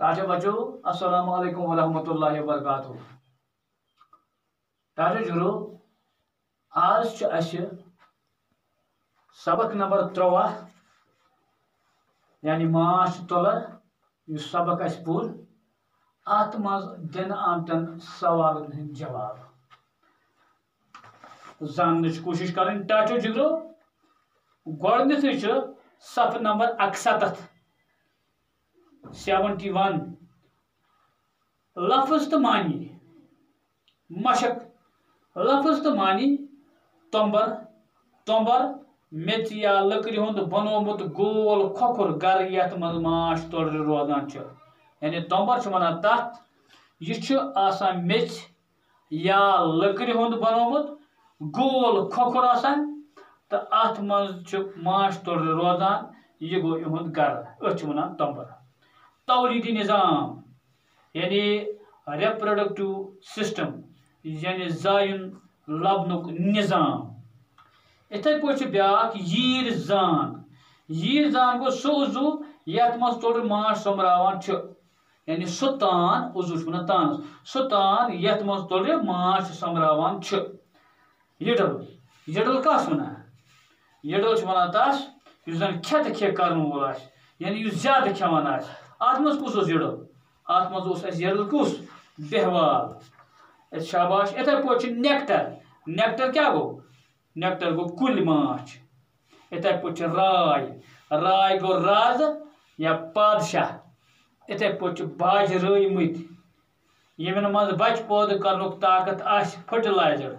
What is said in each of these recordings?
टाटे बचो अस्सलाम वालेकुम वरहमतुल्लाहि वबरकातुहू। टाटे जुरो आज सबक नंबर 13 यानी माश तोलर यह सबक पुर अत मज दिन आमतन सवाल जवाब जानने कोशिश करें। टाटे जुरो गो सफ नंबर 71 71 लफ्ज तो मानी मशक लफ्ज तो मानी तंबर तंबर मेच या लकड़ी हुंद बनोमुत गोल खोखुर गर यथ मज माश तोड़ रोजान यानी तंबर वनान तथ यह मेच या लकड़ी हुंद बनोमुत गोल खोखुर तो अत मज माश तोड़ रोजान यह गो इहुंद गर अथ वनान तंबर। तौलीदी निज़ाम यानी रिप्रोडक्टिव सिस्टम यानी जायुन लबनुक निज़ाम। इथे पे ब्याक यीर जान गो सह उजु यथ मज तोड़ माश सोमरावान यानी सह तान उजु वन तान सह तान यथ मज तोड़ माश सोमरावान यडल यडल कस वनान यडल वनान तस युस जन खेत खे कर वोल यानी युस ज्यादा खेवान अत मज कुस यडल अत मज यडल कुस बेहवाल शाबाश। इथे पे नेक्टर नेक्टर क्या गो नेक्टर गो कुल माछ। इथे पे राय राय गो राज या पादशाह। इथे पे बाज रईमत यमन मज बच पौध कर ताकत आस फर्टिलाइजर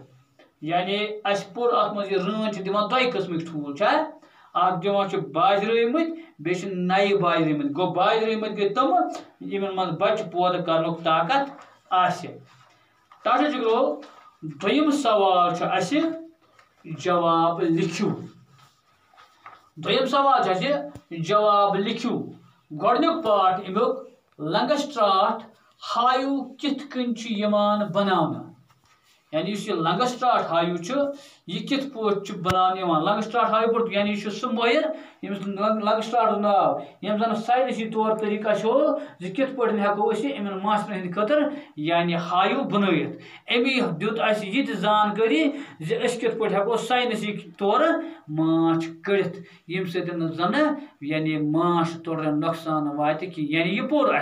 यानी अस पुर अत मज रन दिवान दो किस्म ठूल अख दिवान बाज रईमत बे नए बाज रईमत गो बाज रईमत गई तम यमन मज बच पौध कर ताकत आस। टाटे जुगरो दोयम सवाल जवाब लिखियो दोयम सवाल जवाब लिखियो गोडनुक पार्ट अमुक लंगस्ट्राट हायु कित कन यमान बनाना यानी इस लंगस्ट्राट हायु यह कित पे बनान लंगस्ट्राट हायु पर यानी सह मोयर लंगस्ट्राट नाव यम जन साइंसी तौर तरीका कित पे हेको इन मास्टर हंद खतर यानी हायु बनत अमी दुत यह जानकारी कित पे हेको साइंसी तौर माछ कड़ित यम सन यानी माछ तोड़ नुकसान वात कि यानी यह पोर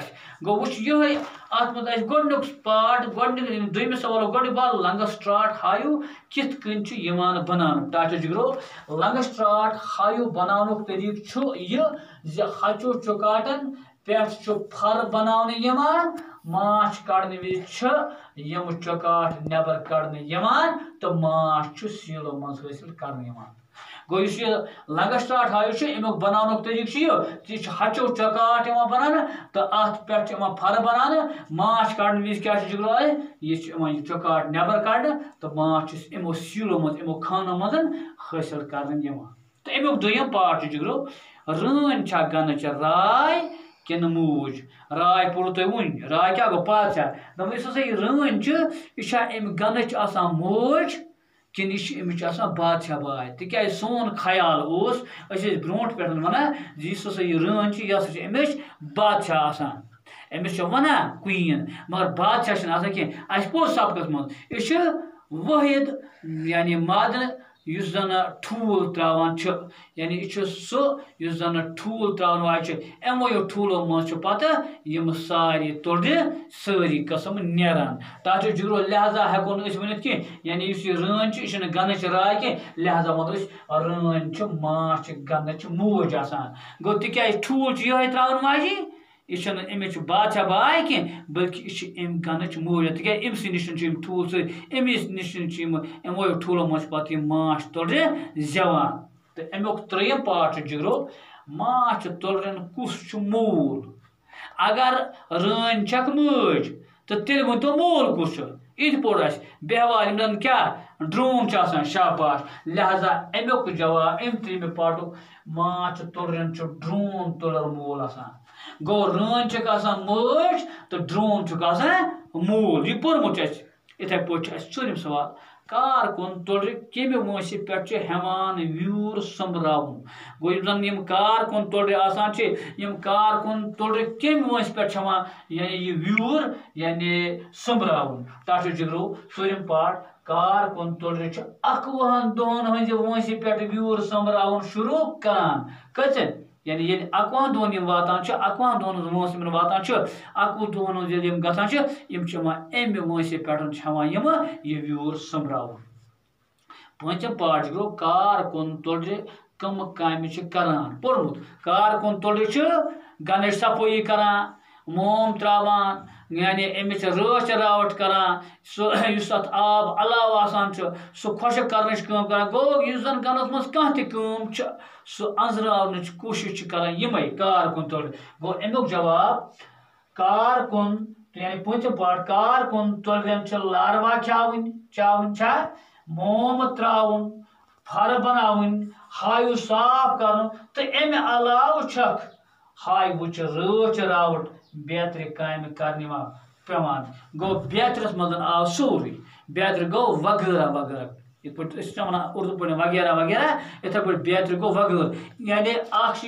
गो वो ये अत मज गोडनुक पार्ट दोयम सवाल गोड बार लंगस्ट्राट हायु कित कन यमान बनान। टाटे जुगरो लंगस्ट्राट हायु बनानुक तरीक यह हचो चुकाटन पे फर बनाने यमान माछ कड़ने विज यम चुकाट नबर कड़ने यमान तो माछ सीलो मज हासिल करने यमान। गो लंगस्ट्राट हायु अमुक बनानुक तरीक यह हचो चकाट बनान तो अत पे फर बनान माछ कड़ने विज क्या जुगरो यह चकाट नबर कड़ तो माछ इमो सीलो मज इमो खानो मज हासिल करने यमान। तो अमुक दोयम पार्ट जुगरो रन गन राय किन मूज राय पुर तुम वन राय क्या गो पाचा दप रन यह गन मूज कि यह बादशाह बाय तिक सोन ख्याल ब्रोट पे वन यह रन यह अमिश बादशाह अमिश वना क्वीन मगर बादशाह कह पोर सबकस मज यह वाहिद यानी मद युस जन ठूल त्रावान यानी यह सह जन ठूल त्रावन वाल अमो ठूलो मज पत यम सारे तोड़ सारी कस्म नेरान। टाटे जुगरो लिहाजा हेको वन कह यानी रन यह गन राय कह लिहाजा वो रन माछ गन मूज गो तिक ठूल ये त्रावन वाजी यह अमिच बादशाह बाय कह बल्कि यह गन मूज तिक अमस नश ठूल समिस नश अमो ठूलो मज पत माछ तोड़ जेवान। तो अमुक त्रेयम पार्ट जुगरो माछ तोड़न कुस मूल अगर रन चक मज तो तेल वन तो मूल कुस इत पोर बेहवाल क्या ड्रोम शाबाश। लिहाजा अमुक जवाब अम त्रेम पार्टुक माछ तोड़न ड्रोन तोड़र मूल गो रन चक मज तो ड्रोन मूल यह पोर्मुत इथे पे चूरम सवाल कार कुन तुल्र कमि वंशि पे हेवान व्यूर संभरावन गो यम कार कुन तुल्र आसान यम कार कुन तुल्र कमि वंश पे यानी ये व्यूर यानी संभरावन टाटो जिगरो सूर्यम पाठ कार कुन तुल्र 11 दोहन हंज वंशि पे व्यूर संभरावन शुरू करान कचन यानी ये 11 दोहन वातान 11 दोहन वंश वातान 11 दोहन गसान अमि वंशि पे ये व्यूर संभरावन पंचम पाठ गो कार कुन तुल्र कम काम करान पोर्मुत कार कुन तुल्र गणेश सफाई करान मोम त्रावान यानी अमिच रच रावट करान सह आब अलाव आसान सह खुशक करने करान गो जन गनस मज कह सह अंजरावन कोशिश करान यमे कार कुन तुल्र गो अमुक जवाब कार कुन यानी पंचम पाठ कार कुन तुल्र लारवा खावन चावन मोम त्रावन फर बनावन हायु साफ कर तो अमे अलाव छक हाय वो रच रावट बेहतर काम करने पेवान गो बेहतरस मज आव सोरी बेहतर गो वगैरह वगैरह इत वन उर्दू पे वगैरह वगैरह इथे पे बेहतर गो वगैरह यानी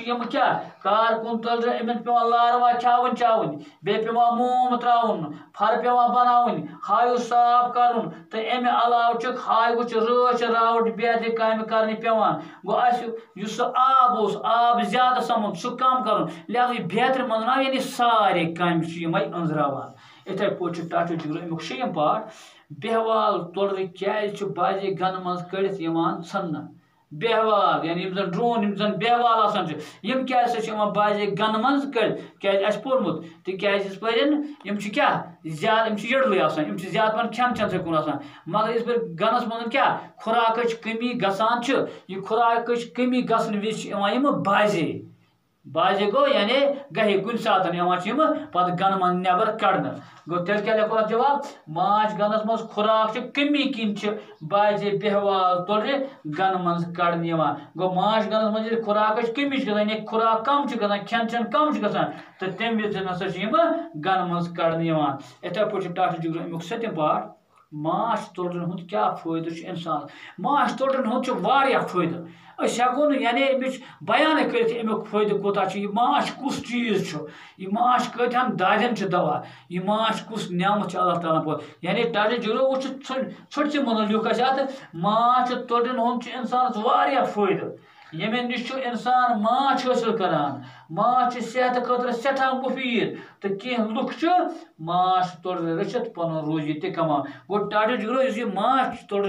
यम क्या कार कुन तुल्र अमन पे लारवा खावन चावन बे पे मोम त्रावन फर पे बनावन हायु साफ कर तो अमे अलाव हाय वो रच रावट बेहतर काम करने पेवान गो आब ज्यादा समुद सह कम कर लिहाजा बेहतर मन यानी सारे काम अंजरावान इथे पे टाटो जिगरो अमुक शेयम पाठ बेहवाल तुल्र क्या बाजे गन मज कड़ित सन बेहवाल यानी जन ड्रोन जन बेहवाल आसान क्या बाजे गन मज कड़ित क्या पोर्मुत तम क्या ज्यादा यड़ल आसान ज्यादा पन खेन चन सकुन आसान मगर इस पर गनस मज क्या खुराक कमी गसान यह खुराक कमी गसन विज बाजे बाजे गो यानी गहे कुन सात पे गन मन नबर कड़न गो तेल क्या लिखो जवाब माच गनस मज खुराक कमी किन बाजे बेहवाल तुल्र गन मज कड़न गो माच गनस मज खुराक कमी गसान खुराक कम गसान खेन चन कम गसान तो तम विज नसा गन मज कड़न इथे पे टाटो जिगरो अमुक सतम पाठ माच तुल्रन हुंद क्या फायदे इंसान माच तुल्रन हुंद फायदे हेको यानी बयान कर फायदे कोता माच कुस चीज यह माच कतन दादन दवा यह माच कुस नियामत अल्लाह ताला पो यानी टाटो जिगरो वो छोट मन लिख अत माच तुल्रन हुंद इंसान फायदे यमे नश इंसान माच हासिल करान माच सेहत खतर सठा मुफीद तो कह लुक माच तुल्र रचित पन रोजी ते कमान गो टाटो जिगरो माच तुल्र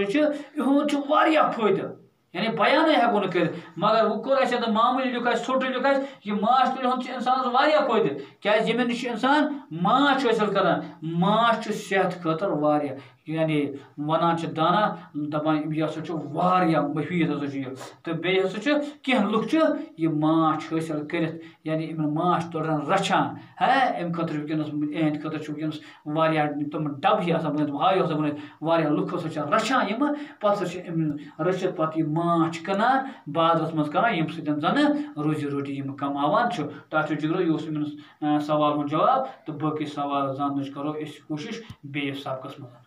यह फायदे यानी बयान हेको न कर मगर वो कोर मामूली लिख छोट लिख यह माच तुल्र इंसान फायदे क्या यमे नश इंसान माच हासिल करान माच सेहत खतर यानी वनान दाना दपान यह मफीद तो बे कह लुक यह माच हासिल कर यानी माच तुल्रन रचान है अम खतर वनस खतर वनस तम डब ही बन हाय बन लुक रचान पे रचित पे माच कनान बादरस मज करान यम सन रोजी रोटी कमावान टाटो जिगरो यह सवाल जवाब तो बाकी सवाल जान करो कोशिश बेस सबकस मज।